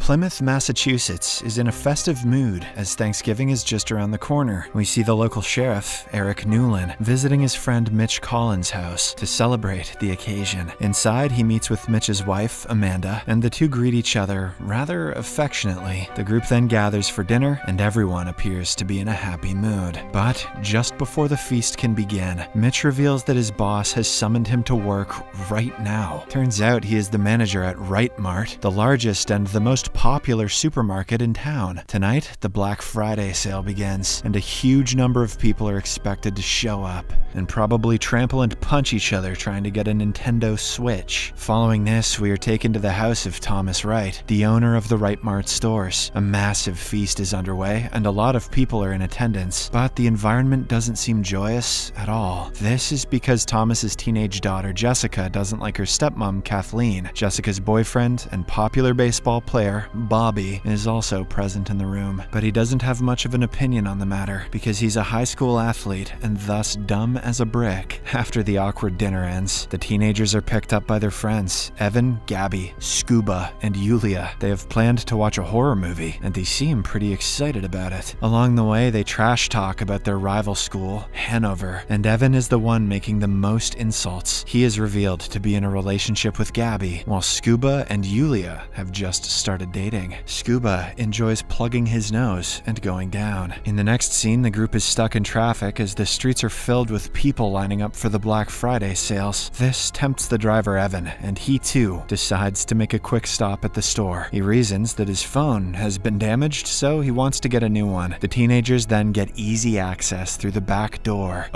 Plymouth, Massachusetts is in a festive mood as Thanksgiving is just around the corner. We see the local sheriff, Eric Newlin, visiting his friend Mitch Collins' house to celebrate the occasion. Inside, he meets with Mitch's wife, Amanda, and the two greet each other rather affectionately. The group then gathers for dinner, and everyone appears to be in a happy mood. But just before the feast can begin, Mitch reveals that his boss has summoned him to work right now. Turns out he is the manager at Right Mart, the largest and the most popular supermarket in town. Tonight, the Black Friday sale begins, and a huge number of people are expected to show up and probably trample and punch each other trying to get a Nintendo Switch. Following this, we are taken to the house of Thomas Wright, the owner of the Right Mart stores. A massive feast is underway, and a lot of people are in attendance, but the environment doesn't seem joyous at all. This is because Thomas's teenage daughter Jessica doesn't like her stepmom Kathleen. Jessica's boyfriend and popular baseball player Bobby is also present in the room, but he doesn't have much of an opinion on the matter because he's a high school athlete and thus dumb as a brick. After the awkward dinner ends, the teenagers are picked up by their friends Evan, Gabby, Scuba, and Yulia. They have planned to watch a horror movie, and they seem pretty excited about it. Along the way, they trash talk about their rival school, Hanover, and Evan is the one making the most insults. He is revealed to be in a relationship with Gabby, while Scuba and Yulia have just started dating. Scuba enjoys plugging his nose and going down. In the next scene, the group is stuck in traffic as the streets are filled with people lining up for the Black Friday sales. This tempts the driver Evan, and he too decides to make a quick stop at the store. He reasons that his phone has been damaged, so he wants to get a new one. The teenagers then get easy access through the back door.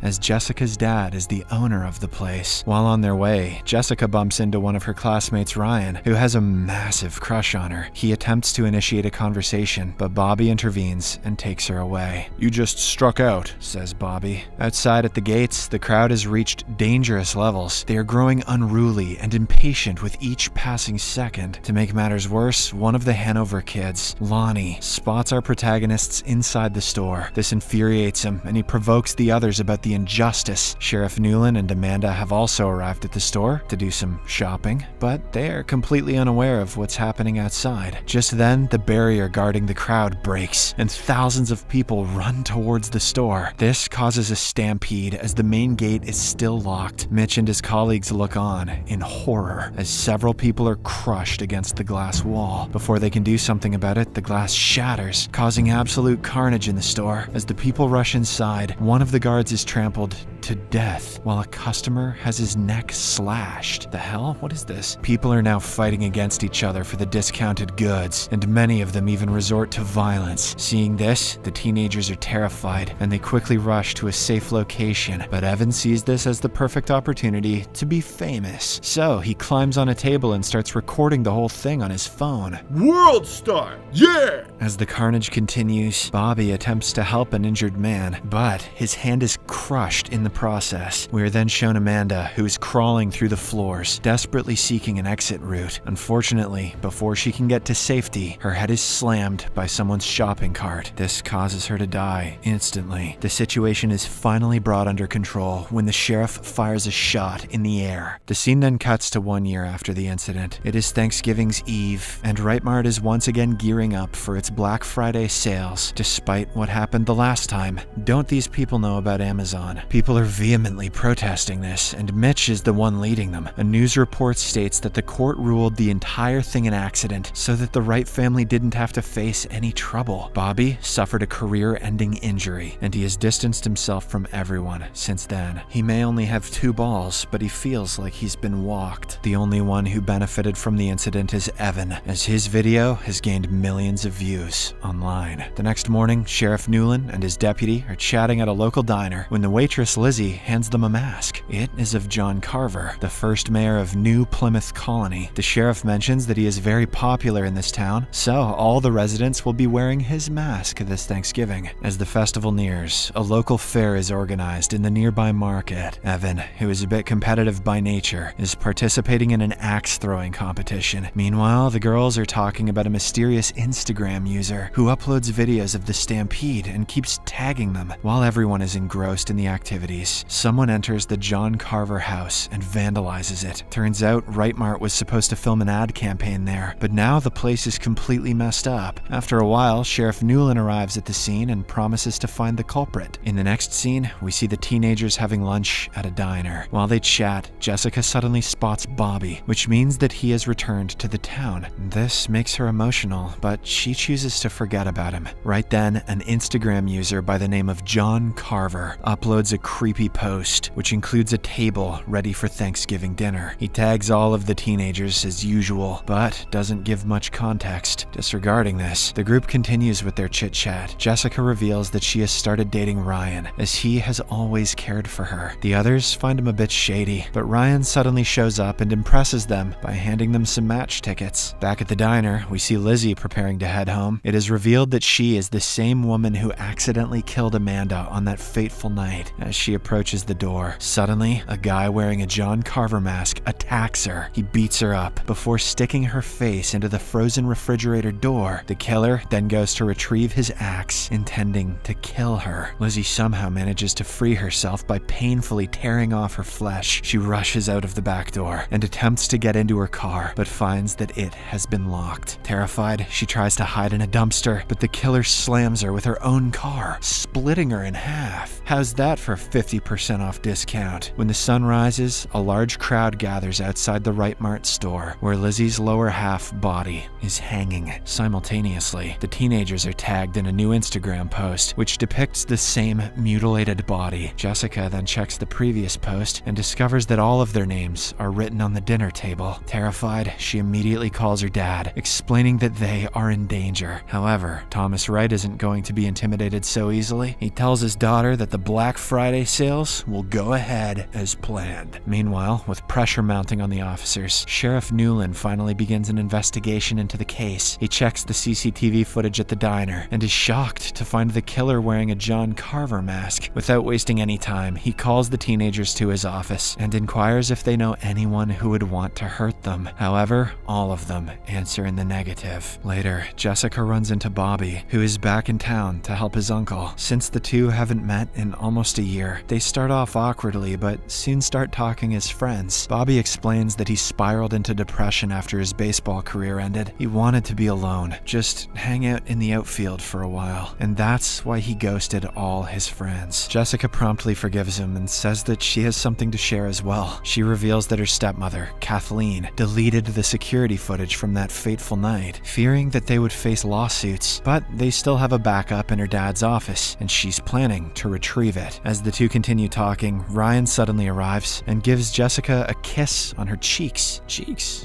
As Jessica's dad is the owner of the place. While on their way, Jessica bumps into one of her classmates, Ryan, who has a massive crush on her. He attempts to initiate a conversation, but Bobby intervenes and takes her away. "You just struck out," says Bobby. Outside at the gates, the crowd has reached dangerous levels. They are growing unruly and impatient with each passing second. To make matters worse, one of the Hanover kids, Lonnie, spots our protagonists inside the store. This infuriates him, and he provokes the others about the injustice. Sheriff Newlin and Amanda have also arrived at the store to do some shopping, but they are completely unaware of what's happening outside. Just then, the barrier guarding the crowd breaks, and thousands of people run towards the store. This causes a stampede as the main gate is still locked. Mitch and his colleagues look on in horror as several people are crushed against the glass wall. Before they can do something about it, the glass shatters, causing absolute carnage in the store. As the people rush inside, one of the guards is trampled to death, while a customer has his neck slashed. The hell? What is this? People are now fighting against each other for the discounted goods, and many of them even resort to violence. Seeing this, the teenagers are terrified, and they quickly rush to a safe location. But Evan sees this as the perfect opportunity to be famous. So he climbs on a table and starts recording the whole thing on his phone. "World star, yeah!" As the carnage continues, Bobby attempts to help an injured man, but his hand is crushed in the process. We are then shown Amanda, who is crawling through the floors, desperately seeking an exit route. Unfortunately, before she can get to safety, her head is slammed by someone's shopping cart. This causes her to die instantly. The situation is finally brought under control when the sheriff fires a shot in the air. The scene then cuts to 1 year after the incident. It is Thanksgiving's Eve, and Right Mart is once again gearing up for its Black Friday sales. Despite what happened the last time, don't these people know about Amazon? People are vehemently protesting this, and Mitch is the one leading them. A news report states that the court ruled the entire thing an accident so that the Wright family didn't have to face any trouble. Bobby suffered a career-ending injury, and he has distanced himself from everyone since then. He may only have 2 balls, but he feels like he's been walked. The only one who benefited from the incident is Evan, as his video has gained millions of views online. The next morning, Sheriff Newlin and his deputy are chatting at a local diner when the waitress Lizzie hands them a mask. It is of John Carver, the first mayor of New Plymouth Colony. The sheriff mentions that he is very popular in this town, so all the residents will be wearing his mask this Thanksgiving. As the festival nears, a local fair is organized in the nearby market. Evan, who is a bit competitive by nature, is participating in an axe-throwing competition. Meanwhile, the girls are talking about a mysterious Instagram user who uploads videos of the stampede and keeps tagging them while everyone is engrossed in the activity. authorities. Someone enters the John Carver house and vandalizes it. Turns out Rightmart was supposed to film an ad campaign there, but now the place is completely messed up. After a while, Sheriff Newlin arrives at the scene and promises to find the culprit. In the next scene, we see the teenagers having lunch at a diner. While they chat, Jessica suddenly spots Bobby, which means that he has returned to the town. This makes her emotional, but she chooses to forget about him. Right then, an Instagram user by the name of John Carver uploads a creepy post, which includes a table ready for Thanksgiving dinner. He tags all of the teenagers as usual, but doesn't give much context. Disregarding this, the group continues with their chit-chat. Jessica reveals that she has started dating Ryan, as he has always cared for her. The others find him a bit shady, but Ryan suddenly shows up and impresses them by handing them some match tickets. Back at the diner, we see Lizzie preparing to head home. It is revealed that she is the same woman who accidentally killed Amanda on that fateful night. As she approaches the door, suddenly, a guy wearing a John Carver mask attacks her. He beats her up before sticking her face into the frozen refrigerator door. The killer then goes to retrieve his axe, intending to kill her. Lizzie somehow manages to free herself by painfully tearing off her flesh. She rushes out of the back door and attempts to get into her car, but finds that it has been locked. Terrified, she tries to hide in a dumpster, but the killer slams her with her own car, splitting her in half. How's that for 50% off discount? When the sun rises, a large crowd gathers outside the Rightmart store, where Lizzie's lower half body is hanging. Simultaneously, the teenagers are tagged in a new Instagram post, which depicts the same mutilated body. Jessica then checks the previous post and discovers that all of their names are written on the dinner table. Terrified, she immediately calls her dad, explaining that they are in danger. However, Thomas Wright isn't going to be intimidated so easily. He tells his daughter that the Black Friday sales will go ahead as planned. Meanwhile, with pressure mounting on the officers, Sheriff Newlin finally begins an investigation into the case. He checks the CCTV footage at the diner and is shocked to find the killer wearing a John Carver mask. Without wasting any time, he calls the teenagers to his office and inquires if they know anyone who would want to hurt them. However, all of them answer in the negative. Later, Jessica runs into Bobby, who is back in town to help his uncle. Since the two haven't met in almost a year, they start off awkwardly but soon start talking as friends. Bobby explains that he spiraled into depression after his baseball career ended. He wanted to be alone, just hang out in the outfield for a while, and that's why he ghosted all his friends. Jessica promptly forgives him and says that she has something to share as well. She reveals that her stepmother, Kathleen, deleted the security footage from that fateful night, fearing that they would face lawsuits, but they still have a backup in her dad's office, and she's planning to retrieve it. As the two continue talking, Ryan suddenly arrives and gives Jessica a kiss on her cheeks.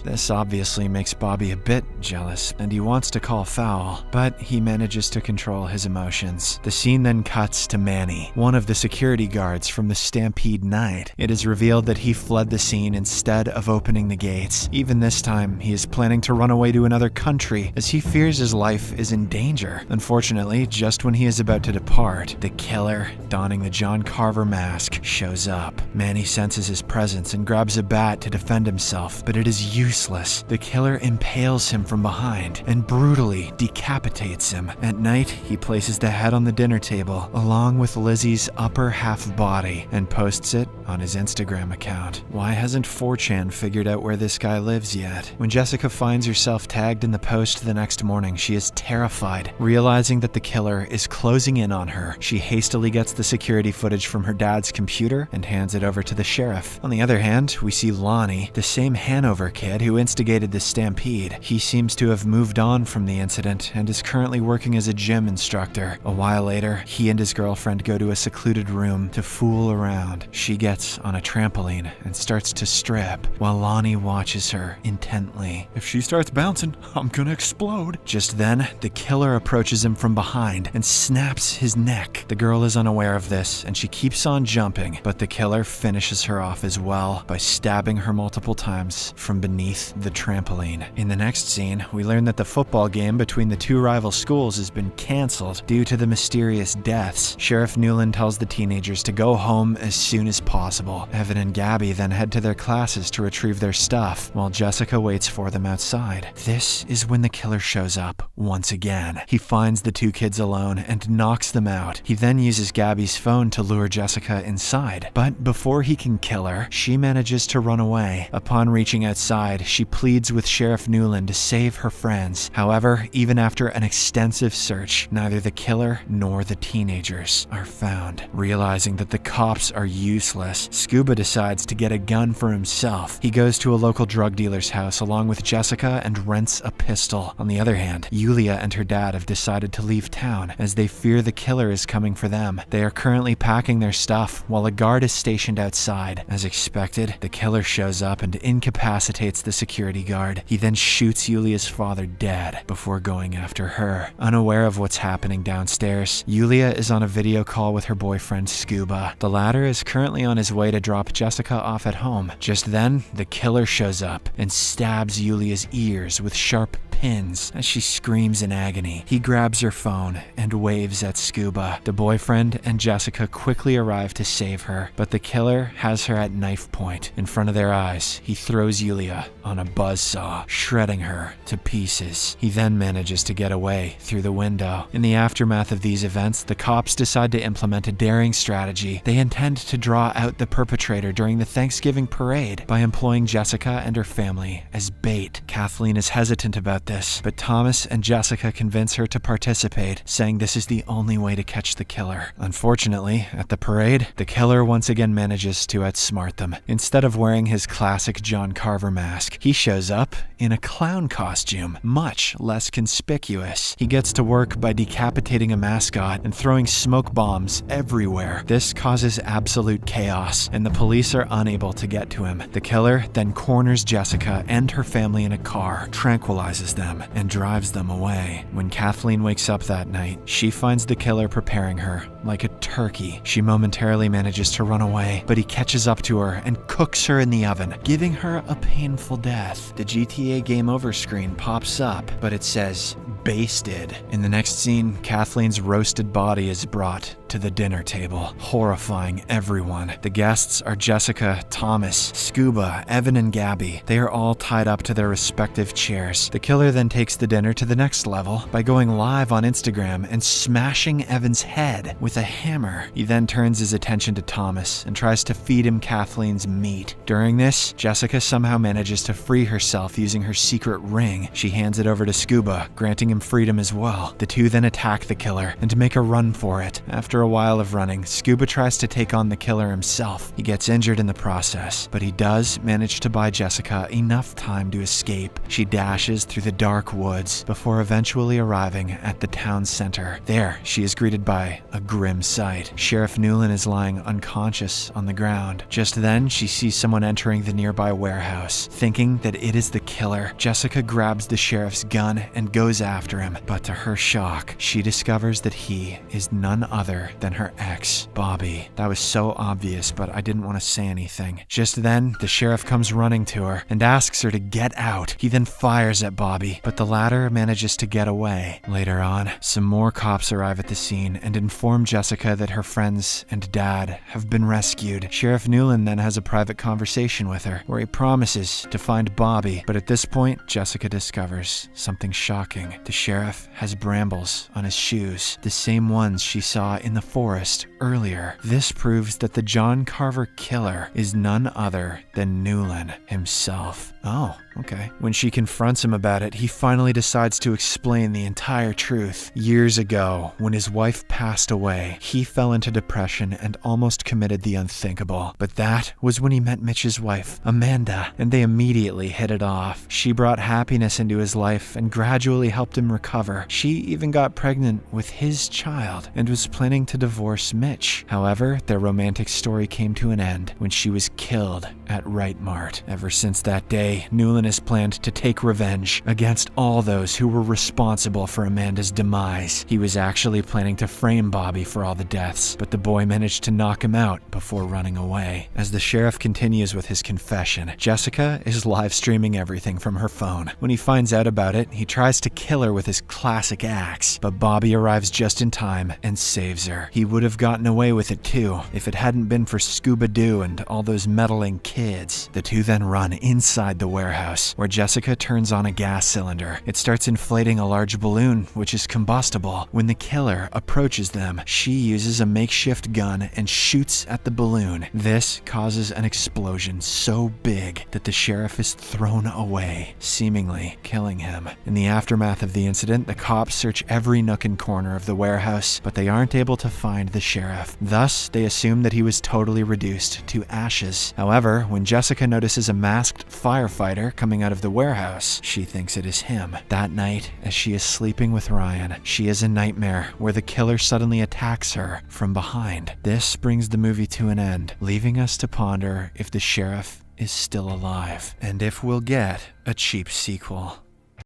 This obviously makes Bobby a bit jealous, and he wants to call foul, but he manages to control his emotions. The scene then cuts to Manny, one of the security guards from the Stampede night. It is revealed that he fled the scene instead of opening the gates. Even this time, he is planning to run away to another country as he fears his life is in danger. Unfortunately, just when he is about to depart, the killer, donning the John Carver mask, shows up. Manny senses his presence and grabs a bat to defend himself, but it is useless. The killer impales him from behind and brutally decapitates him. At night, he places the head on the dinner table along with Lizzie's upper half body and posts it on his Instagram account. Why hasn't 4chan figured out where this guy lives yet? When Jessica finds herself tagged in the post the next morning, she is terrified. Realizing that the killer is closing in on her, she hastily gets the security footage from her dad's computer and hands it over to the sheriff. On the other hand, we see Lonnie, the same Hanover kid who instigated the stampede. He seems to have moved on from the incident and is currently working as a gym instructor. A while later, he and his girlfriend go to a secluded room to fool around. She gets on a trampoline and starts to strip, while Lonnie watches her intently. If she starts bouncing, I'm gonna explode. Just then, the killer approaches him from behind and snaps his neck. The girl is unaware of this, and she keeps on jumping, but the killer finishes her off as well by stabbing her multiple times from beneath the trampoline. In the next scene, we learn that the football game between the two rival schools has been cancelled due to the mysterious deaths. Sheriff Newlin tells the teenagers to go home as soon as possible. Evan and Gabby then head to their classes to retrieve their stuff, while Jessica waits for them outside. This is when the killer shows up once again. He finds the two kids alone and knocks them out. He then uses Gabby's phone to lure Jessica inside, but before he can kill her, she manages to run away. Upon reaching outside, she pleads with Sheriff Newland to save her friends. However, even after an extensive search, neither the killer nor the teenagers are found. Realizing that the cops are useless, Scuba decides to get a gun for himself. He goes to a local drug dealer's house along with Jessica and rents a pistol. On the other hand, Yulia and her dad have decided to leave town as they fear the killer is coming for them. They are currently packing their stuff while a guard is stationed outside. As expected, the killer shows up and incapacitates the security guard. He then shoots Yulia's father dead before going after her. Unaware of what's happening downstairs, Yulia is on a video call with her boyfriend Scuba. The latter is currently on his way to drop Jessica off at home. Just then, the killer shows up and stabs Yulia's ears with sharp pins as she screams in agony. He grabs her phone and waves at Scuba. The boyfriend and Jessica quickly arrive to save her, but the killer has her at knife point. In front of their eyes, he throws Yulia on a buzzsaw, shredding her to pieces. He then manages to get away through the window. In the aftermath of these events, the cops decide to implement a daring strategy. They intend to draw out the perpetrator during the Thanksgiving parade by employing Jessica and her family as bait. Kathleen is hesitant about this, but Thomas and Jessica convince her to participate, saying this is the only way to catch the killer. Unfortunately, at the parade, the killer once again manages to outsmart them. Instead of wearing his classic John Carver mask, he shows up in a clown costume, much less conspicuous. He gets to work by decapitating a mascot and throwing smoke bombs everywhere. This causes absolute chaos, and the police are unable to get to him. The killer then corners Jessica and her family in a car, tranquilizes them, and drives them away. When Kathleen wakes up that night, she finds the killer preparing her like a turkey. She momentarily manages to run away, but he catches up to her and cooks her in the oven, giving her a painful death. The GTA Game Over screen pops up, but it says, "Basted." In the next scene, Kathleen's roasted body is brought to the dinner table, horrifying everyone. The guests are Jessica, Thomas, Scuba, Evan, and Gabby. They are all tied up to their respective chairs. The killer then takes the dinner to the next level by going live on Instagram and smashing Evan's head with a hammer. He then turns his attention to Thomas and tries to feed him Kathleen's meat. During this, Jessica somehow manages to free herself using her secret ring. She hands it over to Scuba, granting him freedom as well. The two then attack the killer and make a run for it. After a while of running, Scuba tries to take on the killer himself. He gets injured in the process, but he does manage to buy Jessica enough time to escape. She dashes through the dark woods before eventually arriving at the town center. There, she is greeted by a grim sight. Sheriff Newland is lying unconscious on the ground. Just then, she sees someone entering the nearby warehouse. Thinking that it is the killer, Jessica grabs the sheriff's gun and goes after him, but to her shock, she discovers that he is none other than her ex, Bobby. That was so obvious, but I didn't want to say anything. Just then, the sheriff comes running to her and asks her to get out. He then fires at Bobby, but the latter manages to get away. Later on, some more cops arrive at the scene and inform Jessica that her friends and dad have been rescued. Sheriff Newland then has a private conversation with her, where he promises to find Bobby, but at this point, Jessica discovers something shocking. The sheriff has brambles on his shoes, the same ones she saw in the forest earlier. This proves that the John Carver killer is none other than Newland himself. Oh, okay. When she confronts him about it, he finally decides to explain the entire truth. Years ago, when his wife passed away, he fell into depression and almost committed the unthinkable. But that was when he met Mitch's wife, Amanda, and they immediately hit it off. She brought happiness into his life and gradually helped him recover. She even got pregnant with his child and was planning to divorce Mitch. However, their romantic story came to an end when she was killed at Right Mart. Ever since that day, Newland has planned to take revenge against all those who were responsible for Amanda's demise. He was actually planning to frame Bobby for all the deaths, but the boy managed to knock him out before running away. As the sheriff continues with his confession, Jessica is live streaming everything from her phone. When he finds out about it, he tries to kill her with his classic axe, but Bobby arrives just in time and saves her. He would have gotten gotten away with it too, if it hadn't been for Scuba-Doo and all those meddling kids. The two then run inside the warehouse, where Jessica turns on a gas cylinder. It starts inflating a large balloon, which is combustible. When the killer approaches them, she uses a makeshift gun and shoots at the balloon. This causes an explosion so big that the sheriff is thrown away, seemingly killing him. In the aftermath of the incident, the cops search every nook and corner of the warehouse, but they aren't able to find the sheriff. Thus, they assume that he was totally reduced to ashes. However, when Jessica notices a masked firefighter coming out of the warehouse, she thinks it is him. That night, as she is sleeping with Ryan, she has a nightmare where the killer suddenly attacks her from behind. This brings the movie to an end, leaving us to ponder if the sheriff is still alive, and if we'll get a cheap sequel.